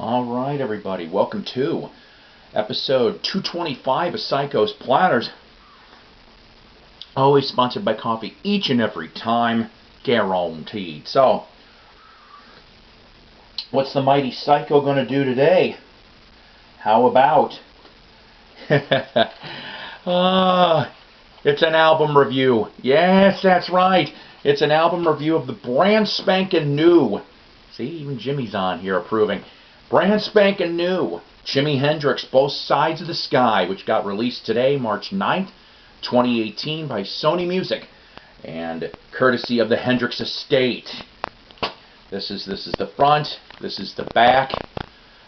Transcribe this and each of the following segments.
All right, everybody. Welcome to episode 225 of Psykos Platters. Always sponsored by coffee each and every time. Guaranteed. So, what's the mighty Psycho going to do today? How about... it's an album review. Yes, that's right. It's an album review of the brand spanking new. See, even Jimmy's on here approving. Brand spanking new Jimi Hendrix, Both Sides of the Sky, which got released today, March 9th, 2018 by Sony Music, and courtesy of the Hendrix estate. This is the front, this is the back.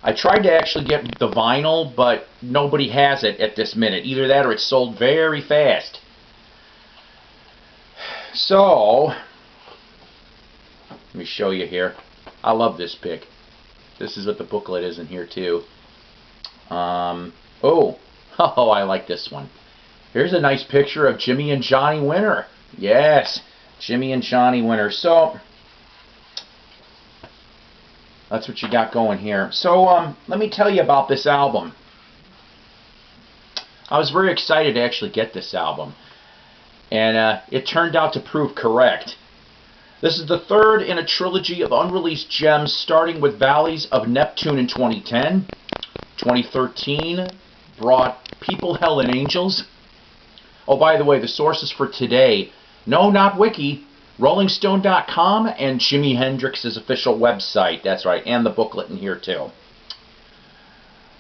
I tried to actually get the vinyl, but nobody has it at this minute. Either that or it's sold very fast. So, let me show you here. I love this pic. This is what the booklet is in here too. I like this one. Here's a nice picture of Jimmy and Johnny Winter. Yes, Jimmy and Johnny Winter. So, that's what you got going here. So, let me tell you about this album. I was very excited to actually get this album. And it turned out to prove correct. This is the third in a trilogy of unreleased gems, starting with Valleys of Neptune in 2010. 2013 brought People, Hell, and Angels. Oh, by the way, the sources for today, no, not Wiki, RollingStone.com and Jimi Hendrix's official website. That's right, and the booklet in here too.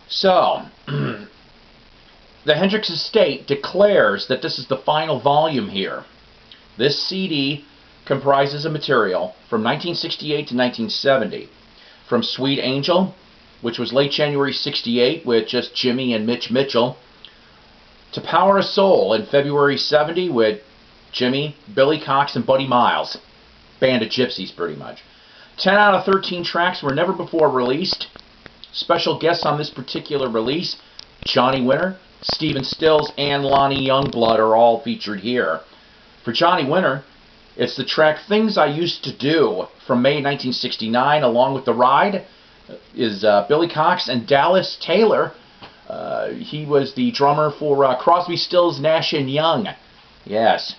So, the Hendrix estate declares that this is the final volume here. This CD comprises of material from 1968 to 1970. From Sweet Angel, which was late January 68 with just Jimmy and Mitch Mitchell, to Power of Soul in February 70 with Jimmy, Billy Cox, and Buddy Miles. Band of gypsies, pretty much. 10 out of 13 tracks were never before released. Special guests on this particular release, Johnny Winter, Stephen Stills, and Lonnie Youngblood are all featured here. For Johnny Winter, it's the track Things I Used to Do from May 1969, along with The Ride is Billy Cox and Dallas Taylor. He was the drummer for Crosby, Stills, Nash & Young. Yes.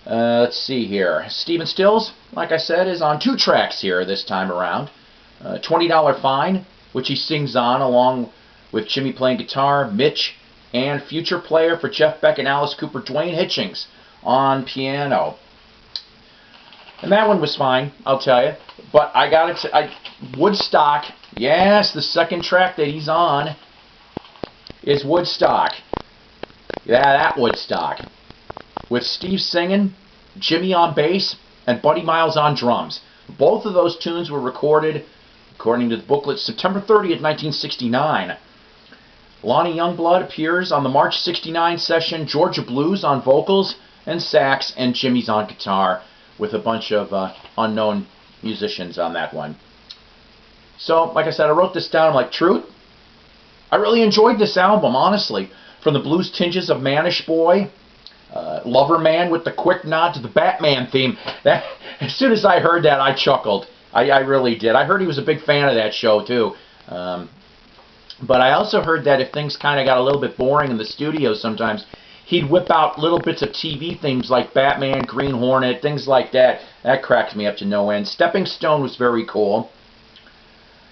Let's see here. Stephen Stills, like I said, is on 2 tracks here this time around. $20 Fine, which he sings on along with Jimmy playing guitar, Mitch, and future player for Jeff Beck and Alice Cooper, Dwayne Hitchings, on piano. And that one was fine, I'll tell you. But I got it. Woodstock, yes, the second track that he's on is Woodstock. Yeah, that Woodstock. With Steve singing, Jimmy on bass, and Buddy Miles on drums. Both of those tunes were recorded, according to the booklet, September 30th, 1969. Lonnie Youngblood appears on the March 69 session, Georgia Blues on vocals and sax, and Jimmy's on guitar, with a bunch of unknown musicians on that one. So, like I said, I wrote this down. I'm like, truth? I really enjoyed this album, honestly. From the blues tinges of Manish Boy, Lover Man with the quick nod to the Batman theme. That, as soon as I heard that, I chuckled. I really did. I heard he was a big fan of that show, too. But I also heard that if things kind of got a little bit boring in the studio sometimes, he'd whip out little bits of TV themes like Batman, Green Hornet, things like that. That cracked me up to no end. Stepping Stone was very cool.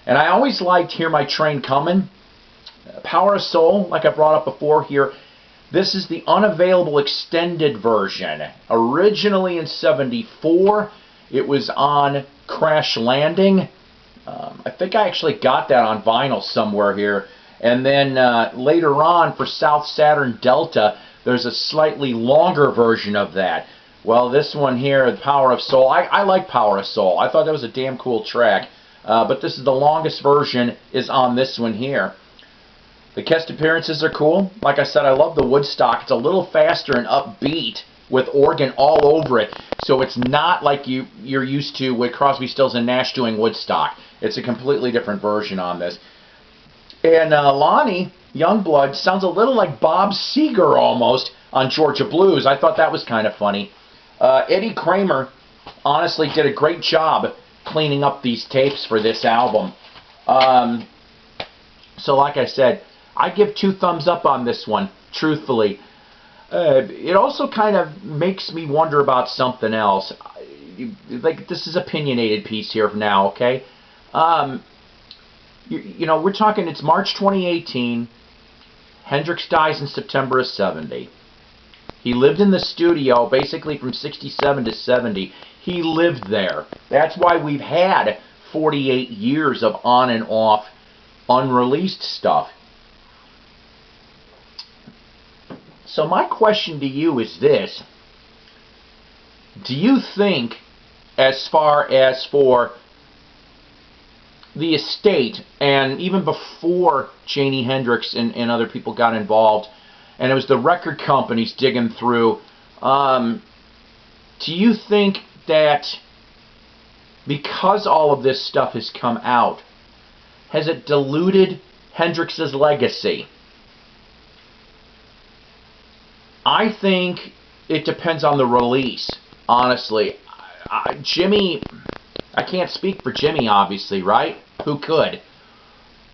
And I always liked Hear My Train Comin'. Power of Soul, like I brought up before here, this is the unavailable extended version. Originally in '74, it was on Crash Landing. I think I actually got that on vinyl somewhere here. And then later on for South Saturn Delta, there's a slightly longer version of that. Well, this one here, Power of Soul, I like Power of Soul. I thought that was a damn cool track. But this is the longest version, is on this one here. The guest appearances are cool. Like I said, I love the Woodstock. It's a little faster and upbeat with organ all over it. So it's not like you're used to with Crosby, Stills, and Nash doing Woodstock. It's a completely different version on this. And Lonnie Youngblood sounds a little like Bob Seger almost on Georgia Blues. I thought that was kind of funny. Eddie Kramer honestly did a great job cleaning up these tapes for this album. So like I said, I give 2 thumbs up on this one, truthfully. It also kind of makes me wonder about something else. Like, this is opinionated piece here now, okay? You know, we're talking, it's March 2018. Hendrix dies in September of 70. He lived in the studio basically from 67 to 70. He lived there. That's why we've had 48 years of on and off unreleased stuff. So my question to you is this. Do you think, as far as for the estate, and even before Jimi Hendrix and other people got involved, and it was the record companies digging through, do you think that because all of this stuff has come out, has it diluted Hendrix's legacy? I think it depends on the release, honestly. Jimi, I can't speak for Jimi, obviously, right? Who could?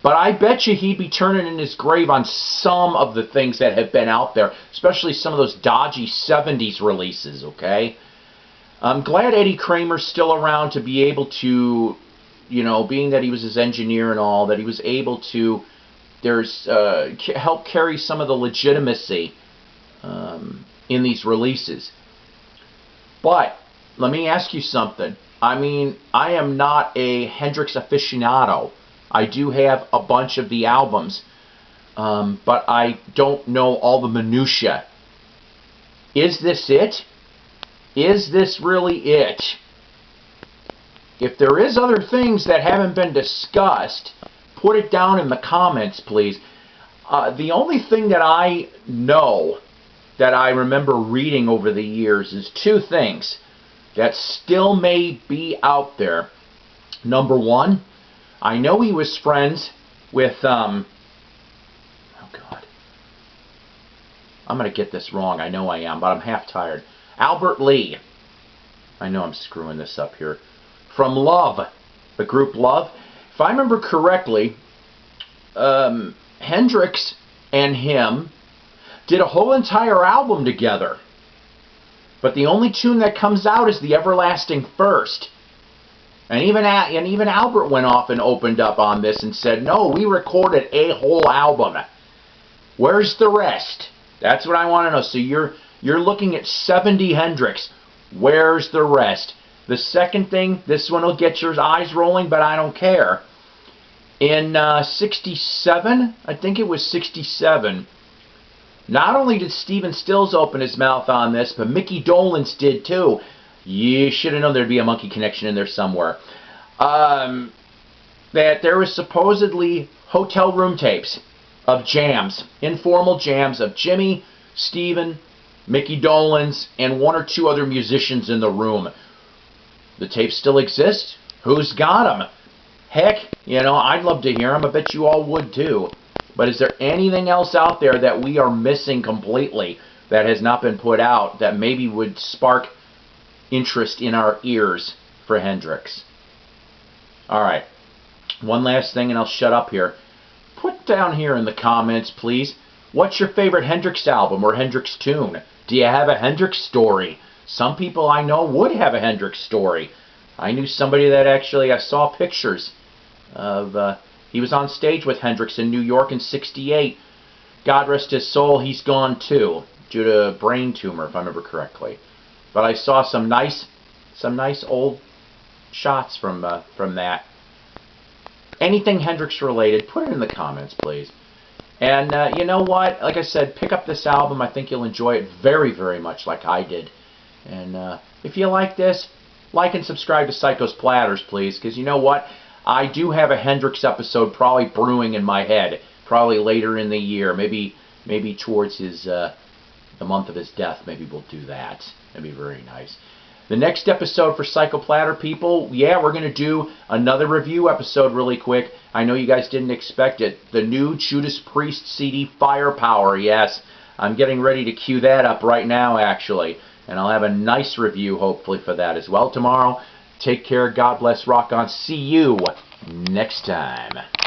But I bet you he'd be turning in his grave on some of the things that have been out there, especially some of those dodgy 70s releases, okay? I'm glad Eddie Kramer's still around to be able to, you know, being that he was his engineer and all, that he was able to help carry some of the legitimacy in these releases. But let me ask you something. I mean, I am not a Hendrix aficionado. I do have a bunch of the albums, but I don't know all the minutiae. Is this it? Is this really it? If there is other things that haven't been discussed, put it down in the comments, please. The only thing that I know that I remember reading over the years is 2 things that still may be out there. Number 1, I know he was friends with, oh God, I'm going to get this wrong, I know I am, but I'm half tired. Albert Lee, I know I'm screwing this up here, from Love, the group Love. If I remember correctly, Hendrix and him did a whole entire album together. But the only tune that comes out is the Everlasting First. And even Albert went off and opened up on this and said, no, we recorded a whole album. Where's the rest? That's what I want to know. So you're looking at 70 Hendrix. Where's the rest? The second thing, this one will get your eyes rolling, but I don't care. In 67, I think it was 67, not only did Stephen Stills open his mouth on this, but Mickey Dolenz did too. You should have known there'd be a monkey connection in there somewhere. That there was supposedly hotel room tapes of jams, informal jams of Jimi, Stephen, Mickey Dolenz, and 1 or 2 other musicians in the room. The tapes still exist. Who's got them? Heck, you know, I'd love to hear them. I bet you all would too. But is there anything else out there that we are missing completely that has not been put out that maybe would spark interest in our ears for Hendrix? Alright, one last thing and I'll shut up here. Put down here in the comments, please, what's your favorite Hendrix album or Hendrix tune? Do you have a Hendrix story? Some people I know would have a Hendrix story. I knew somebody that actually, I saw pictures of... he was on stage with Hendrix in New York in '68. God rest his soul, he's gone too, due to a brain tumor, if I remember correctly. But I saw some nice old shots from that. Anything Hendrix related, put it in the comments, please. And you know what? Like I said, pick up this album. I think you'll enjoy it very, very much like I did. And if you like this, like and subscribe to Psykos Platters, please, because you know what? I do have a Hendrix episode probably brewing in my head, probably later in the year, maybe towards his the month of his death. Maybe we'll do that. That'd be very nice. The next episode for Psycho Platter people, yeah, we're going to do another review episode really quick. I know you guys didn't expect it. The new Judas Priest CD, Firepower. Yes, I'm getting ready to cue that up right now, actually. And I'll have a nice review, hopefully, for that as well tomorrow. Take care. God bless. Rock on. See you next time.